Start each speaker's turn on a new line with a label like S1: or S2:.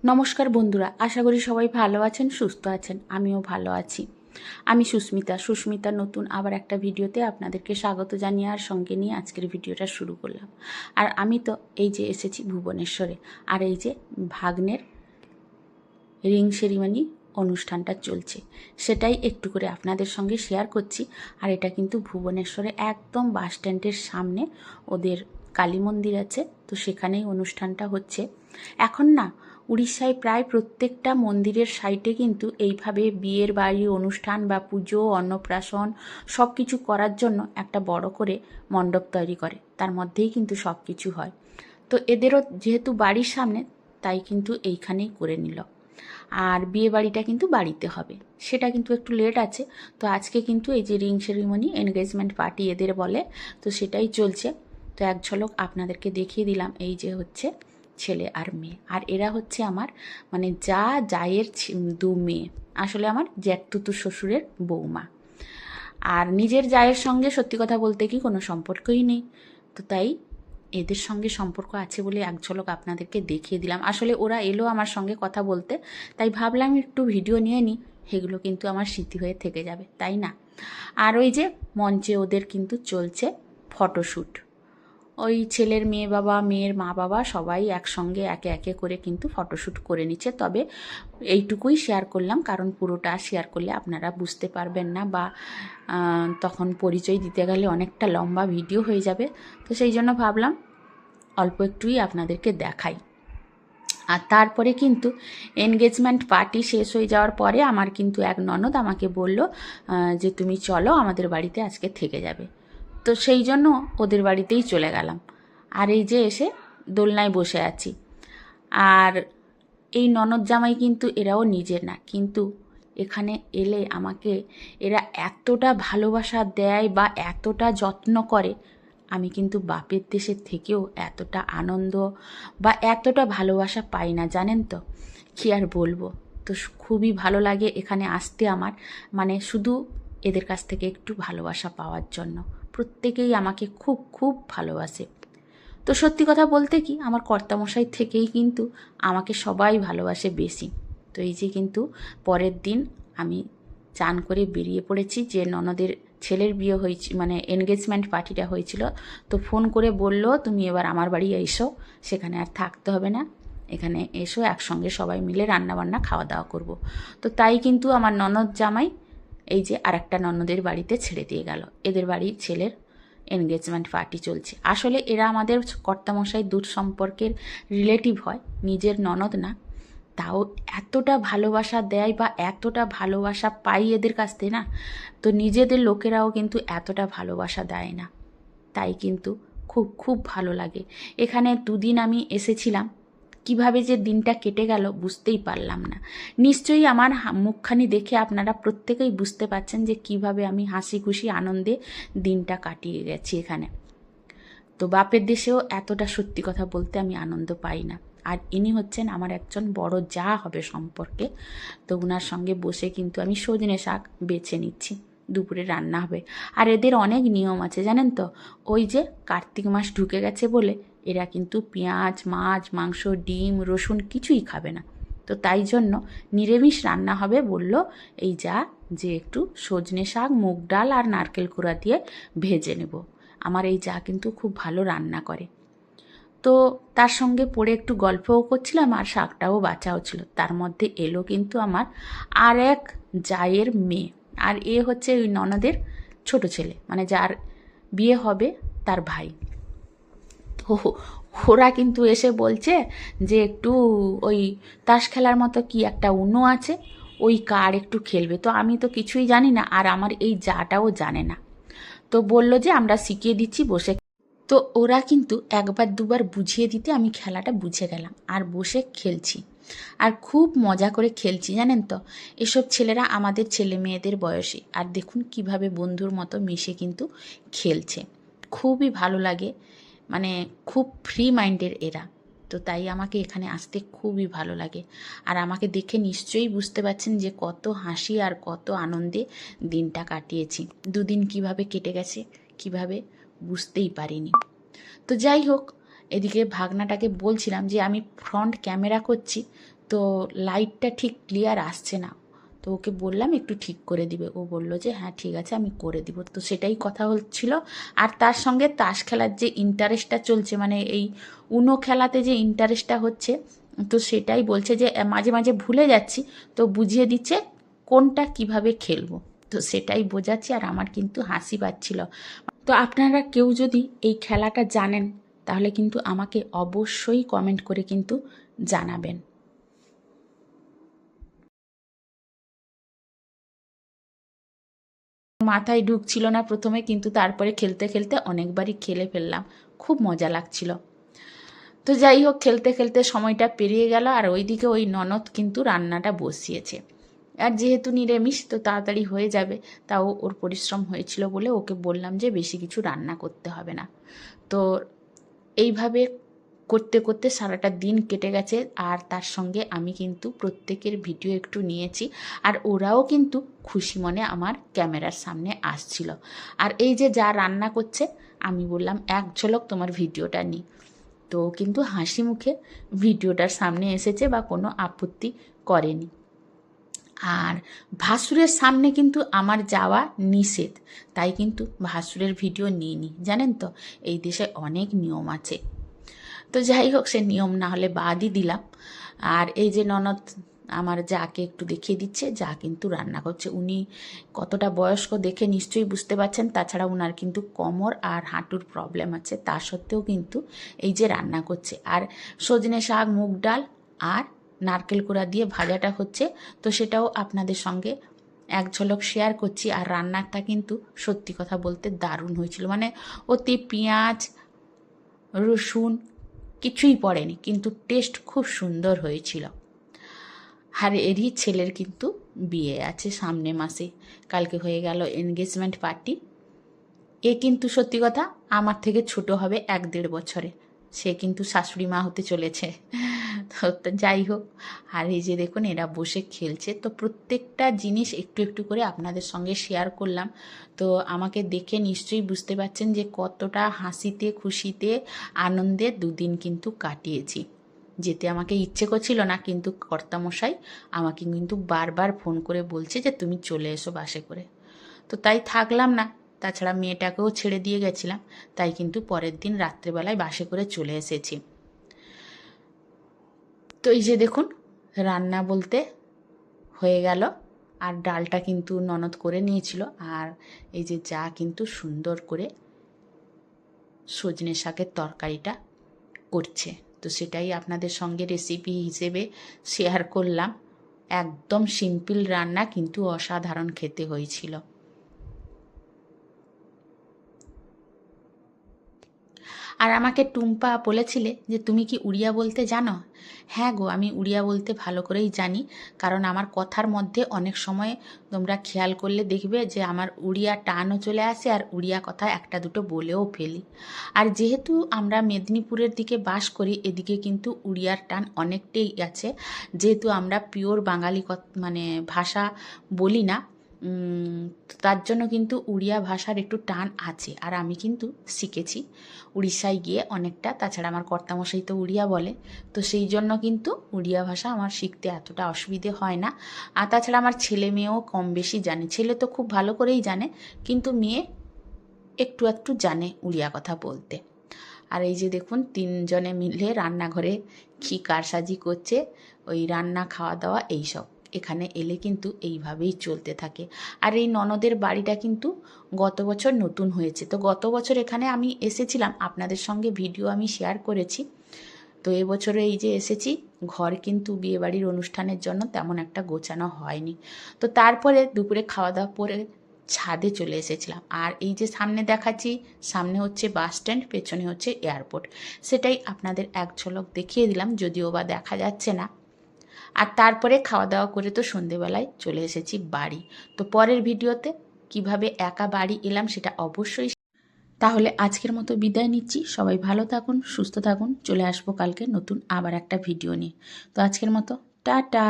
S1: নমস্কার বন্ধুরা, আশা করি সবাই ভালো আছেন, সুস্থ আছেন। আমিও ভালো আছি। আমি সুস্মিতা নতুন আবার একটা ভিডিওতে আপনাদেরকে স্বাগত জানিয়ে আর সঙ্গে নিয়ে আজকের ভিডিওটা শুরু করলাম। আর আমি তো এই যে এসেছি ভুবনেশ্বরে, আর এই যে ভাগ্নের রিং সেরিমনি অনুষ্ঠানটা চলছে, সেটাই একটু করে আপনাদের সঙ্গে শেয়ার করছি। আর এটা কিন্তু ভুবনেশ্বরে একদম বাস স্ট্যান্ডের সামনে ওদের কালী মন্দির আছে, তো সেখানেই অনুষ্ঠানটা হচ্ছে। এখন না উড়িষ্যায় প্রায় প্রত্যেকটা মন্দিরের সাইটে কিন্তু এইভাবে বিয়ের বাড়ি অনুষ্ঠান বা পুজো অন্নপ্রাশন সব কিছু করার জন্য একটা বড় করে মণ্ডপ তৈরি করে, তার মধ্যেই কিন্তু সব কিছু হয়। তো এদেরও যেহেতু বাড়ির সামনে, তাই কিন্তু এইখানেই করে নিল। আর বিয়ে বাড়িটা কিন্তু বাড়িতে হবে, সেটা কিন্তু একটু লেট আছে। তো আজকে কিন্তু এই যে রিং সেরিমনি এনগেজমেন্ট পার্টি এদের বলে, তো সেটাই চলছে। তো এক ঝলক আপনাদেরকে দেখিয়ে দিলাম। এই যে হচ্ছে ছেলে আর মেয়ে, আর এরা হচ্ছে আমার মানে জায়ের দু মেয়ে, আসলে আমার জ্যাঠতুতো শ্বশুরের বৌমা। আর নিজের জায়ের সঙ্গে সত্যি কথা বলতে কি কোনো সম্পর্কই নেই, তো তাই এদের সঙ্গে সম্পর্ক আছে বলে এক ঝলক আপনাদেরকে দেখিয়ে দিলাম। আসলে ওরা এলো আমার সঙ্গে কথা বলতে, তাই ভাবলাম একটু ভিডিও নিয়ে নিই, সেগুলো কিন্তু আমার স্মৃতি হয়ে থেকে যাবে, তাই না? আর ওই যে মঞ্চে ওদের কিন্তু চলছে ফটোশ্যুট। ওই ছেলের মেয়ের মা বাবা সবাই একসঙ্গে একে একে করে কিন্তু ফটোশ্যুট করে নিচ্ছে। তবে এইটুকুই শেয়ার করলাম, কারণ পুরোটা শেয়ার করলে আপনারা বুঝতে পারবেন না, বা তখন পরিচয় দিতে গেলে অনেকটা লম্বা ভিডিও হয়ে যাবে। তো সেই জন্য ভাবলাম অল্প একটুই আপনাদেরকে দেখাই। আর তারপরে কিন্তু এনগেজমেন্ট পার্টি শেষ হয়ে যাওয়ার পরে আমার কিন্তু এক ননদ আমাকে বলল যে তুমি চলো আমাদের বাড়িতে আজকে থেকে যাবে। তো সেই জন্য ওদের বাড়িতেই চলে গেলাম। আর এই যে এসে দোলনায় বসে আছি। আর এই ননদ জামাই কিন্তু এরাও নিজের না, কিন্তু এখানে এলে আমাকে এরা এতটা ভালোবাসা দেয় বা এতটা যত্ন করে, আমি কিন্তু বাপের দেশের থেকেও এতটা আনন্দ বা এতটা ভালোবাসা পাই না, জানেন তো। কি আর বলবো। তো খুবই ভালো লাগে এখানে আসতে আমার, মানে শুধু এদের কাছ থেকে একটু ভালোবাসা পাওয়ার জন্য। প্রত্যেকেই আমাকে খুব খুব ভালোবাসে। তো সত্যি কথা বলতে কি, আমার কর্তামশাই থেকেই কিন্তু আমাকে সবাই ভালোবাসে বেশি। তো এই যে কিন্তু পরের দিন আমি চান করে বেরিয়ে পড়েছি, যে ননদের ছেলের বিয়ে হয়েছে মানে এনগেজমেন্ট পার্টিটা হয়েছিল। তো ফোন করে বলল তুমি এবার আমার বাড়ি এসো, সেখানে আর থাকতে হবে না, এখানে এসো, একসঙ্গে সবাই মিলে রান্নাবান্না খাওয়া দাওয়া করব। তো তাই কিন্তু আমার ননদ জামাই এই যে আরেকটা ননদের বাড়িতে ছেড়ে দিয়ে গেল। এদের বাড়ির ছেলের এনগেজমেন্ট পার্টি চলছে। আসলে এরা আমাদের কর্তামশাই দূর সম্পর্কের রিলেটিভ হয়, নিজের ননদ না। তাও এতটা ভালোবাসা দেয় বা এতটা ভালোবাসা পাই এদের কাছ থেকে না, তো নিজেদের লোকেরাও কিন্তু এতটা ভালোবাসা দেয় না। তাই কিন্তু খুব খুব ভালো লাগে। এখানে দুদিন আমি এসেছিলাম, কিভাবে যে দিনটা কেটে গেল বুঝতেই পারলাম না। নিশ্চয়ই আমার মুখখানি দেখে আপনারা প্রত্যেকেই বুঝতে পারছেন যে কিভাবে আমি হাসি খুশি আনন্দে দিনটা কাটিয়ে গেছি এখানে। তো বাপের দেশেও এতটা সত্যি কথা বলতে আমি আনন্দ পাই না। আর ইনি হচ্ছেন আমার একজন বড় যা হবে সম্পর্কে। তো ওনার সঙ্গে বসে কিন্তু আমি সজনে শাক বেছে নিচ্ছি, দুপুরে রান্না হবে। আর এদের অনেক নিয়ম আছে জানেন তো। ওই যে কার্তিক মাস ঢুকে গেছে বলে এরা কিন্তু পেঁয়াজ মাছ মাংস ডিম রসুন কিছুই খাবে না। তো তাই জন্য নিরামিষ রান্না হবে বলল এই যা, যে একটু সজনে শাক মুগ ডাল আর নারকেল কুড়া দিয়ে ভেজে নেব। আমার এই যা কিন্তু খুব ভালো রান্না করে। তো তার সঙ্গে পড়ে একটু গল্পও করছিলাম আর শাকটাও বাঁচাও ছিল। তার মধ্যে এলো কিন্তু আমার আর এক জায়ের মেয়ে, আর এ হচ্ছে ওই ননদের ছোট ছেলে, মানে যার বিয়ে হবে তার ভাই। তো ওরা কিন্তু এসে বলছে যে একটু ওই তাস খেলার মতো কি একটা উনো আছে, ওই কার একটু খেলবে। তো আমি তো কিছুই জানি না, আর আমার এই জাটাও জানে না। তো বলল যে আমরা শিখিয়ে দিচ্ছি বসে। তো ওরা কিন্তু একবার দুবার বুঝিয়ে দিতে আমি খেলাটা বুঝে গেলাম আর বসে খেলছি। আর খুব মজা করে খেলছি জানেন তো। এসব ছেলেরা আমাদের ছেলে মেয়েদের বয়সী, আর দেখুন কিভাবে বন্ধুর মতো মিশে কিন্তু খেলছে। খুবই ভালো লাগে, মানে খুব ফ্রি মাইন্ডের এরা। তো তাই আমাকে এখানে আসতে খুবই ভালো লাগে। আর আমাকে দেখে নিশ্চয়ই বুঝতে পারছেন যে কত হাসি আর কত আনন্দে দিনটা কাটিয়েছি। দুদিন কিভাবে কেটে গেছে কিভাবে বুঝতেই পারিনি। তো যাই হোক, এদিকে ভাগনাটাকে বলছিলাম যে আমি ফ্রন্ট ক্যামেরা করছি, তো লাইটটা ঠিক ক্লিয়ার আসছে না। তো ওকে বললাম একটু ঠিক করে দিবে। ও বলল যে হ্যাঁ ঠিক আছে আমি করে দিব। তো সেটাই কথা হচ্ছিল। আর তার সঙ্গে তাস খেলার যে ইন্টারেস্টটা চলছে, মানে এই উনো খেলাতে যে ইন্টারেস্টটা হচ্ছে, তো সেটাই বলছে যে মাঝে মাঝে ভুলে যাচ্ছি, তো বুঝিয়ে দিচ্ছে কোনটা কিভাবে খেলবো। তো সেটাই বোঝাচ্ছি, আর আমার কিন্তু হাসি পাচ্ছিল। তো আপনারা কেউ যদি এই খেলাটা জানেন তাহলে কিন্তু আমাকে অবশ্যই কমেন্ট করে কিন্তু জানাবেন। মাথায় ঢুকছিল না প্রথমে, কিন্তু তারপরে খেলতে খেলতে অনেকবারই খেলে ফেললাম, খুব মজা লাগছিল। তো যাই হোক, খেলতে খেলতে সময়টা পেরিয়ে গেল, আর ওইদিকে ওই ননদ কিন্তু রান্নাটা বসিয়েছে। আর যেহেতু নিরামিষ তো তাড়াতাড়ি হয়ে যাবে, তাও ওর পরিশ্রম হয়েছিল বলে ওকে বললাম যে বেশি কিছু রান্না করতে হবে না। তো এইভাবে করতে করতে সারাটা দিন কেটে গেছে, আর তার সঙ্গে আমি কিন্তু প্রত্যেকের ভিডিও একটু নিয়েছি, আর ওরাও কিন্তু খুশি মনে আমার ক্যামেরার সামনে আসছিল। আর এই যে যা রান্না করছে, আমি বললাম এক ঝলক তোমার ভিডিওটা নিই, তো কিন্তু হাসি মুখে ভিডিওটার সামনে এসেছে বা কোনো আপত্তি করেনি। আর ভাসুরের সামনে কিন্তু আমার যাওয়া নিষেধ, তাই কিন্তু ভাসুরের ভিডিও নিইনি। জানেন তো, এই দেশে অনেক নিয়ম আছে। তো যাই হোক, সে নিয়ম না হলে বাদই দিলাম। আর এই যে ননদ আমার যাকে একটু দেখিয়ে দিচ্ছে, যা কিন্তু রান্না করছে। উনি কতটা বয়স্ক দেখে নিশ্চয়ই বুঝতে পারছেন। তাছাড়া উনার কিন্তু কোমর আর হাঁটুর প্রবলেম আছে, তা সত্ত্বেও কিন্তু এই যে রান্না করছে। আর সজনে শাক, মুগ ডাল আর নারকেল কোড়া দিয়ে ভাজাটা হচ্ছে, তো সেটাও আপনাদের সঙ্গে এক ঝলক শেয়ার করছি। আর রান্নাটা কিন্তু সত্যি কথা বলতে দারুণ হয়েছিল, মানে অতি পেঁয়াজ রসুন কিছুই পড়েনি, কিন্তু টেস্ট খুব সুন্দর হয়েছিল। আর এরই ছেলের কিন্তু বিয়ে আছে সামনে মাসে, কালকে হয়ে গেল এনগেজমেন্ট পার্টি। এ কিন্তু সত্যি কথা আমার থেকে ছোট হবে 1-1.5 বছরে। সে কিন্তু শাশুড়ি মা হতে চলেছে। তো যাই হোক, আর এই যে দেখুন এরা বসে খেলছে, তো প্রত্যেকটা জিনিস একটু একটু করে আপনাদের সঙ্গে শেয়ার করলাম। তো আমাকে দেখে নিশ্চয়ই বুঝতে পারছেন যে কতটা হাসিতে খুশিতে আনন্দে দুদিন কিন্তু কাটিয়েছি। যেতে আমাকে ইচ্ছে করছিল না, কিন্তু কর্তামশাই আমাকে কিন্তু বারবার ফোন করে বলছে যে তুমি চলে এসো বাসে করে। তো তাই থাকলাম না। তাছাড়া মেয়েটাকেও ছেড়ে দিয়ে গেছিলাম, তাই কিন্তু পরের দিন রাত্রেবেলায় বাসে করে চলে এসেছি। তো এই যে দেখুন রান্না বলতে হয়ে গেল, আর ডালটা কিন্তু ননদ করে নিয়েছিল। আর এই যে যা কিন্তু সুন্দর করে সজনে শাকের তরকারিটা করছে, তো সেটাই আপনাদের সঙ্গে রেসিপি হিসেবে শেয়ার করলাম। একদম সিম্পল রান্না, কিন্তু অসাধারণ খেতে হয়েছিল। আর আমাকে টুম্পা বলেছিলে যে তুমি কি উড়িয়া বলতে জানো? হ্যাঁ গো, আমি উড়িয়া বলতে ভালো করেই জানি, কারণ আমার কথার মধ্যে অনেক সময় তোমরা খেয়াল করলে দেখবে যে আমার উড়িয়া টানও চলে আসে, আর উড়িয়া কথা একটা দুটো বলেও ফেলি। আর যেহেতু আমরা মেদিনীপুরের দিকে বাস করি, এদিকে কিন্তু উড়িয়ার টান অনেকটাই আছে। যেহেতু আমরা পিওর বাঙালি মানে ভাষা বলি না, তার জন্য কিন্তু উড়িয়া ভাষার একটু টান আছে। আর আমি কিন্তু শিখেছি উড়িষ্যায় গিয়ে অনেকটা। তাছাড়া আমার কর্তামশাই তো উড়িয়া বলে, তো সেই জন্য কিন্তু উড়িয়া ভাষা আমার শিখতে এতটা অসুবিধে হয় না। আর তাছাড়া আমার ছেলে মেয়েও কম বেশি জানে। ছেলে তো খুব ভালো করেই জানে, কিন্তু মেয়ে একটু একটু জানে উড়িয়া কথা বলতে। আর এই যে দেখুন তিনজনে মিলে রান্নাঘরে কি কারসাজি করছে, ওই রান্না খাওয়া দাওয়া এইসব। এখানে এলে কিন্তু এইভাবেই চলতে থাকে। আর এই ননদের বাড়িটা কিন্তু গত বছর নতুন হয়েছে। তো গত বছর এখানে আমি এসেছিলাম, আপনাদের সঙ্গে ভিডিও আমি শেয়ার করেছি। তো এবছরে এই যে এসেছি, ঘর কিন্তু বিয়েবাড়ির অনুষ্ঠানের জন্য তেমন একটা গোছানো হয়নি। তো তারপরে দুপুরে খাওয়া দাওয়া করে ছাদে চলে এসেছিলাম। আর এই যে সামনে দেখাচ্ছি, সামনে হচ্ছে বাস স্ট্যান্ড, পেছনে হচ্ছে এয়ারপোর্ট। সেটাই আপনাদের এক ঝলক দেখিয়ে দিলাম, যদিও বা দেখা যাচ্ছে না। আর তারপরে খাওয়া দাওয়া করে তো সন্ধেবেলায় চলে এসেছি বাড়ি। তো পরের ভিডিওতে কিভাবে একা বাড়ি এলাম সেটা অবশ্যই। তাহলে আজকের মতো বিদায় নিচ্ছি। সবাই ভালো থাকুন, সুস্থ থাকুন। চলে আসবো কালকে নতুন আবার একটা ভিডিও নিয়ে। তো আজকের মতো টাটা।